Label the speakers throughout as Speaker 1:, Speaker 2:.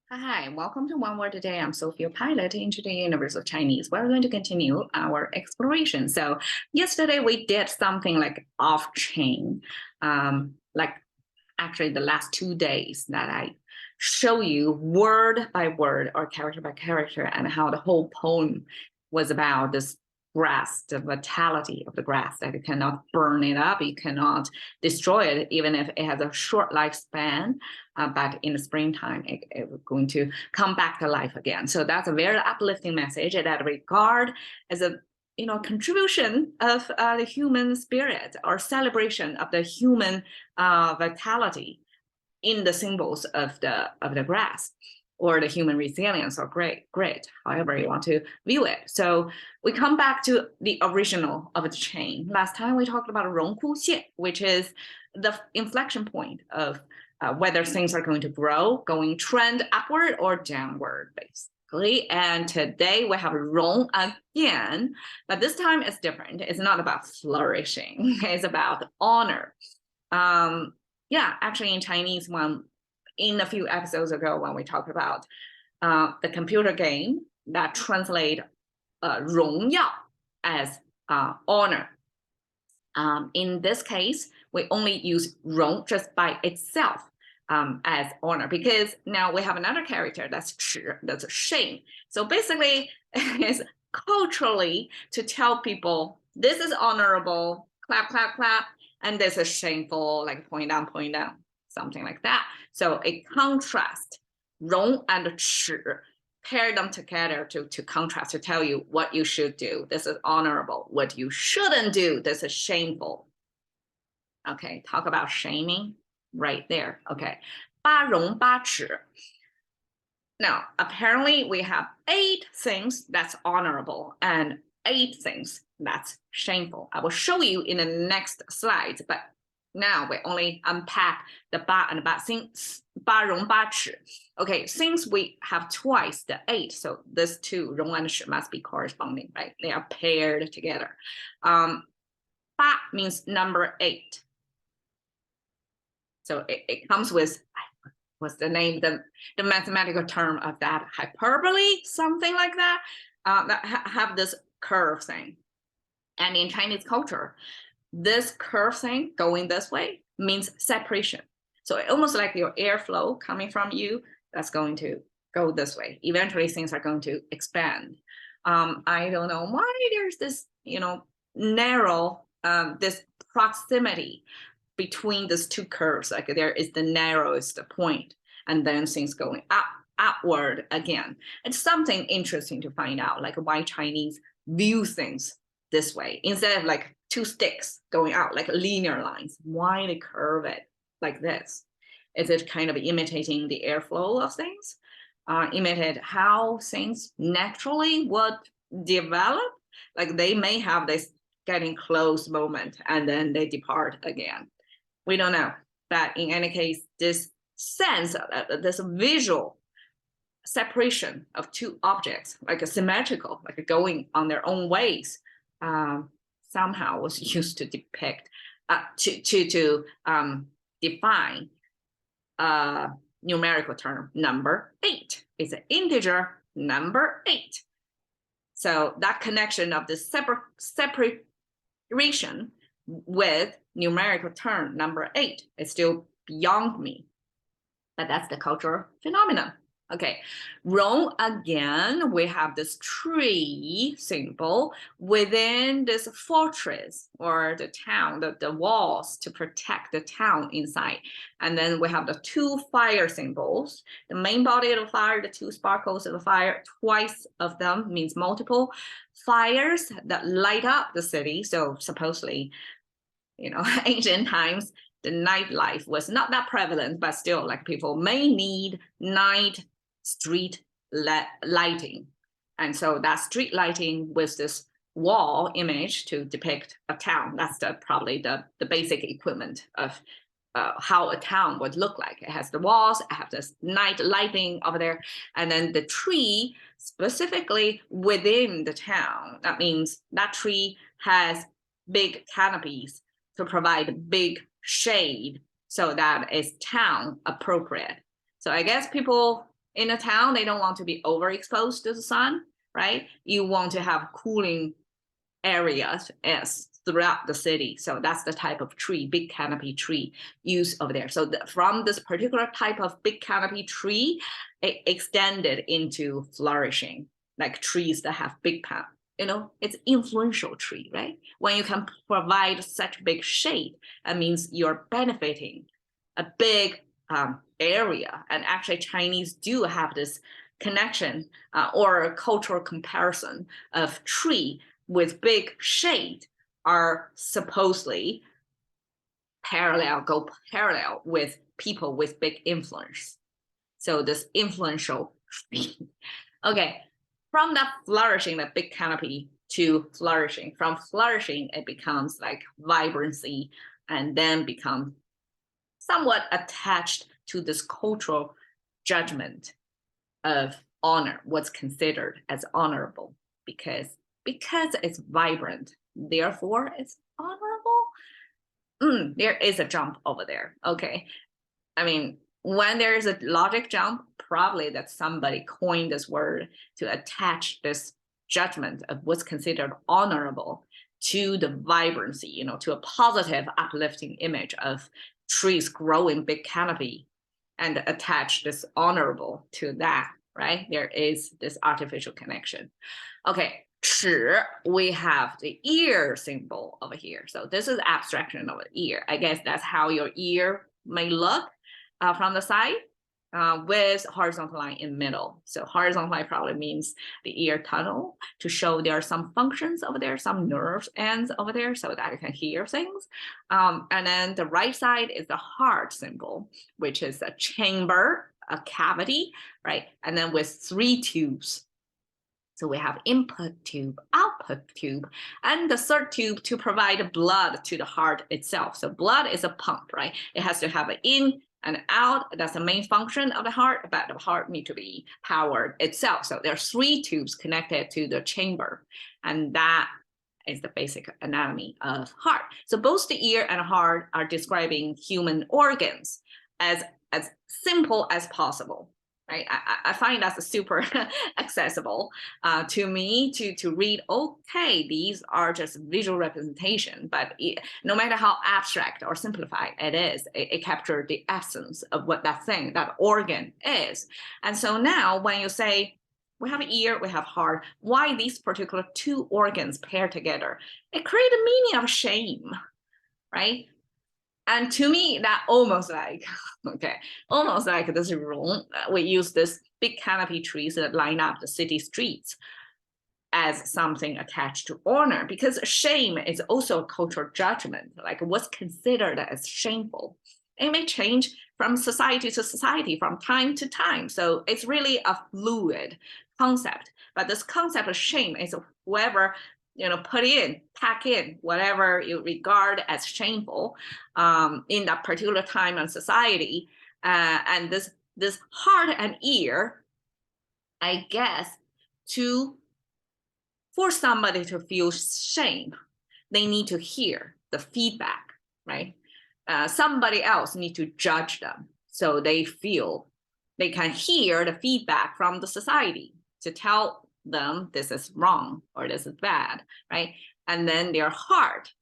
Speaker 1: Hi, welcome to One Word Today. I'm Sophia, pilot into the universe of Chinese. We're going to continue our exploration. So yesterday we did something like off-chain, like actually the last 2 days that I show you word by word or character by character and how the whole poem was about this grass, the vitality of the grass, that you cannot burn it up, you cannot destroy it, even if it has a short lifespan. But in the springtime, it's going to come back to life again. So that's a very uplifting message that regard as a contribution of the human spirit or celebration of the human vitality in the symbols of the grass or the human resilience or grit, however you want to view it. So we come back to the original of the chain. Last time we talked about 荣枯线, which is the inflection point of whether things are going to grow, going trend upward or downward, basically. And today we have 荣 again, but this time it's different. It's not about flourishing. It's about honor. Yeah, actually in Chinese, in a few episodes ago when we talked about the computer game that translate 荣耀 as honor. In this case, we only use 荣 just by itself as honor, because now we have another character that's 耻, that's shame. So basically, it's culturally to tell people this is honorable, clap, clap, clap, and this is shameful, like point down, something like that. So a contrast, 荣 and 耻, pair them together to contrast, to tell you what you should do. This is honorable. What you shouldn't do, this is shameful. Okay, talk about shaming right there. Okay, 八荣八耻. Now, apparently we have 8 things that's honorable and 8 things that's shameful. I will show you in the next slides, but now we only unpack the 八 and 八, since 八荣八耻. Okay, since we have twice the 8, so this 2, 荣 and 耻, must be corresponding, right? They are paired together. 八 means number 8. So it comes with, what's the name, the mathematical term of that, hyperbole, something like that, that have this curve thing. And in Chinese culture, this curve thing going this way means separation. So almost like your airflow coming from you, that's going to go this way. Eventually things are going to expand. I don't know why there's this, narrow, this proximity between these 2 curves. Like there is the narrowest point, and then things going upward again. It's something interesting to find out, like why Chinese view things this way instead of like 2 sticks going out like linear lines. Why they curve it like this? Is it kind of imitating the airflow of things? Imitate how things naturally would develop? Like they may have this getting close moment and then they depart again. We don't know. But in any case, this sense, this visual separation of 2 objects, like a symmetrical, like going on their own ways, somehow was used to depict, to define a numerical term, number 8. It's an integer number 8. So that connection of the separation with numerical term number 8 is still beyond me, but that's the cultural phenomenon. Okay, 荣 again, we have this tree symbol within this fortress or the town, the walls to protect the town inside. And then we have the 2 fire symbols, the main body of the fire, the 2 sparkles of the fire, twice of them means multiple fires that light up the city. So supposedly, ancient times, the nightlife was not that prevalent, but still like people may need night street lighting. And so that street lighting with this wall image to depict a town, that's probably the basic equipment of how a town would look like. It has the walls, it has this night lighting over there, and then the tree specifically within the town. That means that tree has big canopies to provide big shade so that it's town appropriate. So I guess people, In a town, they don't want to be overexposed to the sun, right? You want to have cooling areas as throughout the city. So that's the type of tree, big canopy tree used over there. So from this particular type of big canopy tree, it extended into flourishing, like trees that have big it's influential tree, right? When you can provide such big shade, that means you're benefiting a big area. And actually Chinese do have this connection or a cultural comparison of tree with big shade are supposedly go parallel with people with big influence. So this influential tree. Okay, from that flourishing, the big canopy to flourishing. From flourishing, it becomes like vibrancy and then become somewhat attached to this cultural judgment of honor, what's considered as honorable, because it's vibrant, therefore it's honorable. There is a jump over there. Okay, I mean, when there is a logic jump, probably that somebody coined this word to attach this judgment of what's considered honorable to the vibrancy, to a positive, uplifting image of trees growing big canopy, and attach this honorable to that, right? There is this artificial connection. Okay, 齿, we have the ear symbol over here. So this is abstraction of an ear. I guess that's how your ear may look from the side, with horizontal line in middle. So horizontal line probably means the ear tunnel to show there are some functions over there, some nerves ends over there so that you can hear things. And then the right side is the heart symbol, which is a chamber, a cavity, right? And then with 3 tubes. So we have input tube, output tube, and the third tube to provide blood to the heart itself. So blood is a pump, right? It has to have an in and out. That's the main function of the heart, but the heart needs to be powered itself. So there are 3 tubes connected to the chamber, and that is the basic anatomy of heart. So both the ear and heart are describing human organs as simple as possible. Right? I find that's super accessible to me to read, okay, these are just visual representation, but no matter how abstract or simplified it is, it captures the essence of what that thing, that organ is. And so now when you say, we have ear, we have heart, why these particular 2 organs pair together? It creates a meaning of shame, right? And to me, that almost like this room, we use this big canopy trees that line up the city streets as something attached to honor, because shame is also a cultural judgment, like what's considered as shameful. It may change from society to society, from time to time. So it's really a fluid concept. But this concept of shame is whoever pack in whatever you regard as shameful in that particular time and society. And this heart and ear, I guess, for somebody to feel shame, they need to hear the feedback, right? Somebody else need to judge them so they feel they can hear the feedback from the society to tell them this is wrong or this is bad, right? And then their heart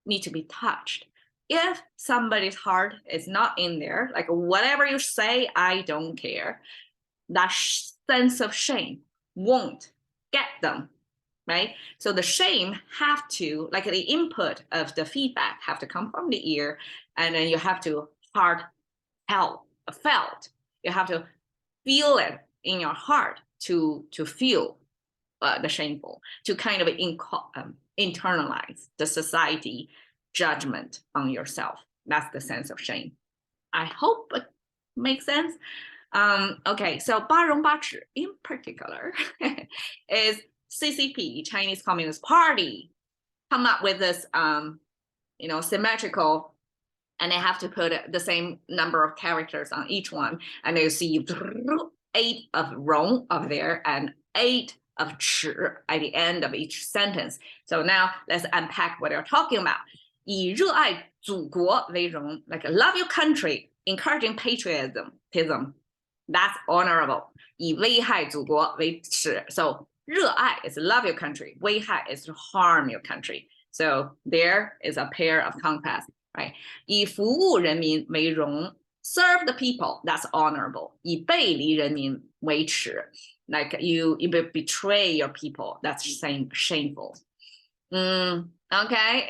Speaker 1: need to be touched. If somebody's heart is not in there, like whatever you say, I don't care, that sense of shame won't get them, right? So the shame have to, like the input of the feedback have to come from the ear, and then you have to felt. You have to feel it in your heart to feel the shameful, to kind of internalize the society judgment on yourself. That's the sense of shame. I hope it makes sense. Okay, so 八荣八耻 in particular is CCP, Chinese Communist Party, come up with this symmetrical, and they have to put the same number of characters on each one, and you see 8 of 荣 up there and 8 of 耻 at the end of each sentence. So now let's unpack what they're talking about. 以热爱祖国为荣, like love your country, encouraging patriotism. That's honorable. 以危害祖国为耻。So 热爱 is love your country. 危害 is to harm your country. So there is a pair of contrasts, right? 以服务人民为荣。Serve the people, that's honorable. 以背离人民为耻。Like you betray your people, that's shameful. Okay.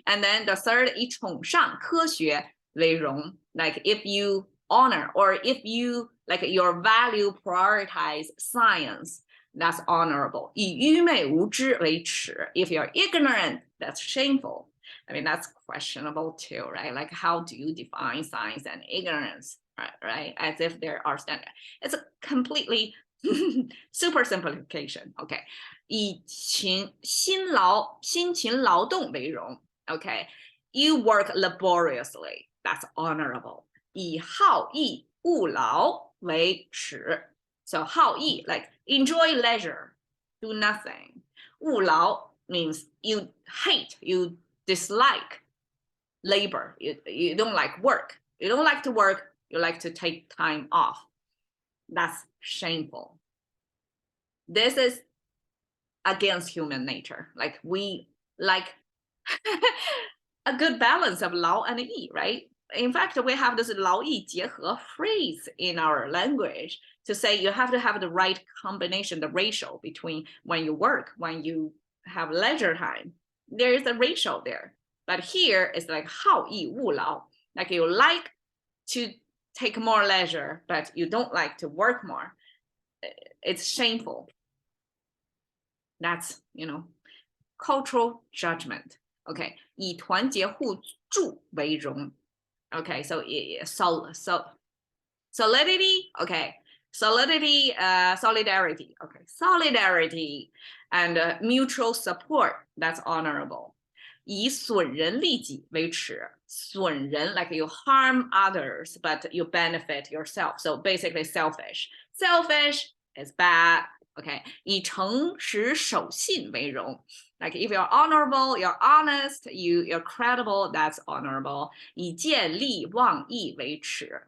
Speaker 1: And then the third, 以崇尚科学为荣。Like if you honor or if you like your value prioritize science, that's honorable. 以愚昧无知为耻。If you're ignorant, that's shameful. I mean, that's questionable too, right? Like how do you define science and ignorance, right? As if there are standards. It's a completely super simplification. Okay. 以勤劳动为荣。Okay. You work laboriously. That's honorable. 以好逸恶劳为耻。So 好逸, like enjoy leisure, do nothing. 恶劳 means you hate, you dislike labor. You don't like work. You don't like to work. You like to take time off. That's shameful. This is against human nature. Like we like a good balance of 劳 and 逸, right? In fact, we have this 劳逸结合 phrase in our language to say you have to have the right combination, the ratio between when you work, when you have leisure time. There is a ratio there. But here it's like 好逸恶劳. Like you like to take more leisure, but you don't like to work more. It's shameful. That's, cultural judgment. Okay. 以团结互助为荣. Okay, so solidity, okay. Solidity, solidarity, okay. Solidarity and mutual support, that's honorable. 以损人利己为耻。损人, like you harm others, but you benefit yourself. So basically selfish. Selfish is bad. Okay. 以诚实守信为荣。Like if you're honorable, you're honest, you're credible, that's honorable. 以见利忘义为耻。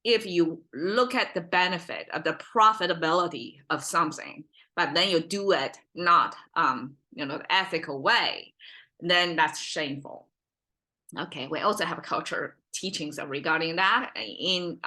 Speaker 1: If you look at the benefit of the profitability of something, but then you do it not, the ethical way, then that's shameful. Okay, we also have culture teachings regarding that in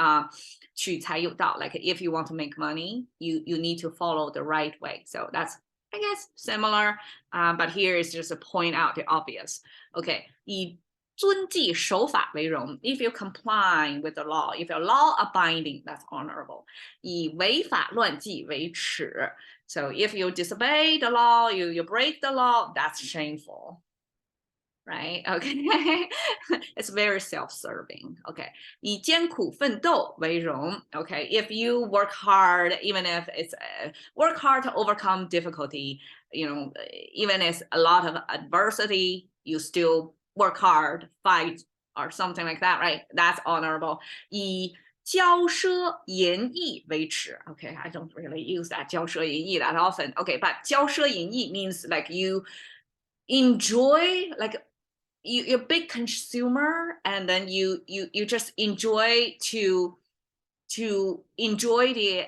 Speaker 1: 取财有道. Like if you want to make money, you need to follow the right way. So that's, I guess, similar, but here is just to point out the obvious. Okay, 以遵纪守法为荣. If you comply with the law, if you're law abiding, that's honorable. 以违法乱纪为耻. So if you disobey the law, you break the law, that's shameful. Right? Okay. It's very self-serving. Okay. 以艰苦奋斗为荣. Okay. If you work hard, even if it's work hard to overcome difficulty, even if a lot of adversity, you still work hard, fight, or something like that, right? That's honorable. 以骄奢淫逸为耻. Okay, I don't really use that 骄奢淫逸 that often. Okay, but 骄奢淫逸 means like you enjoy, like you're a big consumer, and then you just enjoy to enjoy the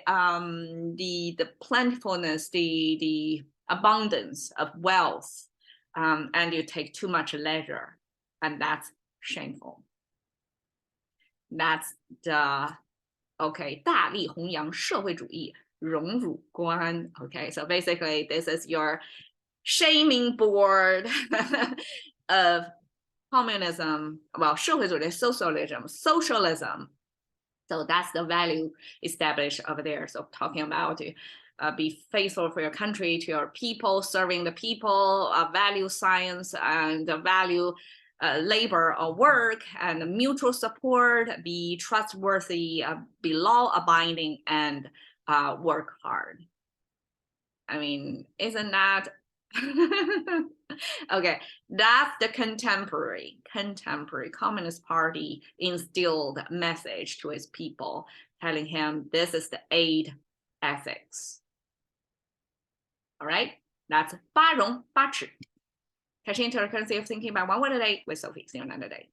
Speaker 1: plentifulness, the abundance of wealth, and you take too much leisure, and that's shameful. That's the okay. 大力弘扬社会主义荣辱观. Okay, so basically this is your shaming board of communism, well, 社会主义 socialism. So that's the value established over there. So talking about be faithful for your country, to your people, serving the people, value science and value labor or work, and mutual support, be trustworthy, be law abiding, and work hard. I mean, isn't that okay? That's the contemporary Communist Party instilled message to its people, telling him this is the 8 ethics. All right, that's 八荣八耻. Catching into the currency of thinking by one word a day with Sophie. See you another day.